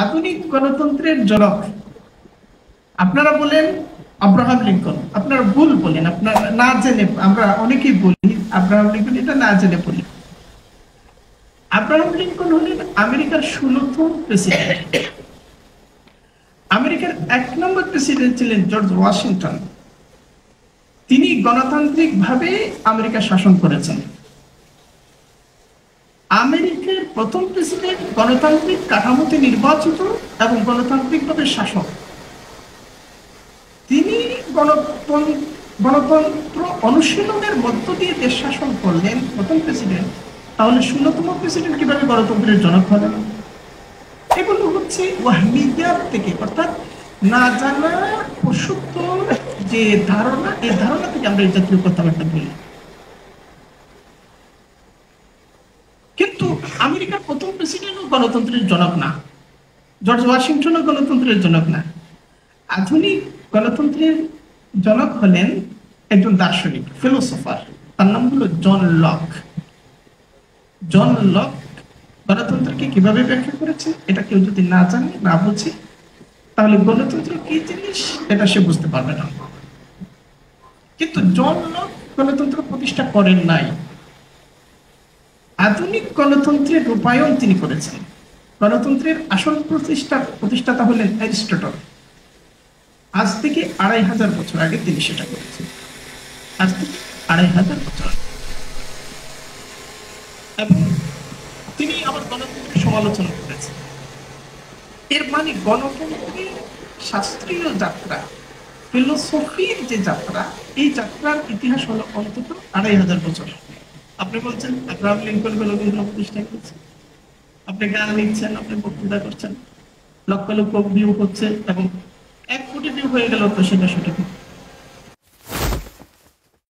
আধুনিক গণতন্ত্রের জনক আপনারা বলেন আব্রাহাম লিঙ্কন। আপনারা ভুল বলেন, আপনারা না জেনে, আমরা অনেকেই বলি আব্রাহাম লিঙ্কন, এটা না জেনে বলি। আব্রাহাম লিঙ্কন হলেন আমেরিকার 16তম প্রেসিডেন্ট। আমেরিকার 1 নম্বর প্রেসিডেন্ট ছিলেন জর্জ ওয়াশিংটন। তিনি গণতান্ত্রিক ভাবে আমেরিকা শাসন করেছেন। আমেরিকার প্রথম প্রেসিডেন্ট গণতান্ত্রিক কাঠামোতে নির্বাচিত এবং গণতান্ত্রিকভাবে শাসক। তিনি গণতন্ত্র অনুশীলনের মধ্য দিয়ে দেশ শাসন করলেন প্রথম প্রেসিডেন্ট। তাহলে 16তম প্রেসিডেন্ট কিভাবে গণতন্ত্রের জনক হলেন? এগুলো হচ্ছে ওয়াহমিয়াত থেকে, অর্থাৎ না জানা অসত্য যে ধারণা, এই ধারণা থেকে আমরা এই জাতীয় কথাবার্তা বলি। কিন্তু আমেরিকার প্রথম প্রেসিডেন্টও গণতন্ত্রের জনক না, জর্জ ওয়াশিংটনও গণতন্ত্রের জনক না। আধুনিক গণতন্ত্রের জনক হলেন একজন দার্শনিক, ফিলোসোফার, তার নাম হলো জন লক। জন লক গণতন্ত্রকে কিভাবে ব্যাখ্যা করেছে, এটা কেউ যদি না জানে, না বুঝে, তাহলে গণতন্ত্র কি জিনিস এটা সে বুঝতে পারবে না। কিন্তু জন লক গণতন্ত্র প্রতিষ্ঠা করেন নাই, আধুনিক গণতন্ত্রের রূপায়ণ তিনি করেছেন। গণতন্ত্রের আসল প্রতিষ্ঠাতা হলেন অ্যারিস্টটল। আজ থেকে 2500 বছর আগে তিনি সেটা করেছেন। আজ থেকে 2500 বছর, এবং তিনি আবার গণতন্ত্রের সমালোচনা করেছেন। এর মানে গণতন্ত্রের শাস্ত্রীয় যাত্রা, ফিলোসফির যে যাত্রা, এই যাত্রার ইতিহাস হলো অন্তত 2500 বছর। আপনি বলছেন আব্রাহাম লিঙ্কন গণতন্ত্র প্রতিষ্ঠা করেছেন, আপনি গান লিখছেন, আপনি বক্তৃতা করছেন, লক্ষ লক্ষ ভিউ হচ্ছে এবং 1 কোটি ভিউ হয়ে গেল, তো সেটা সঠিক।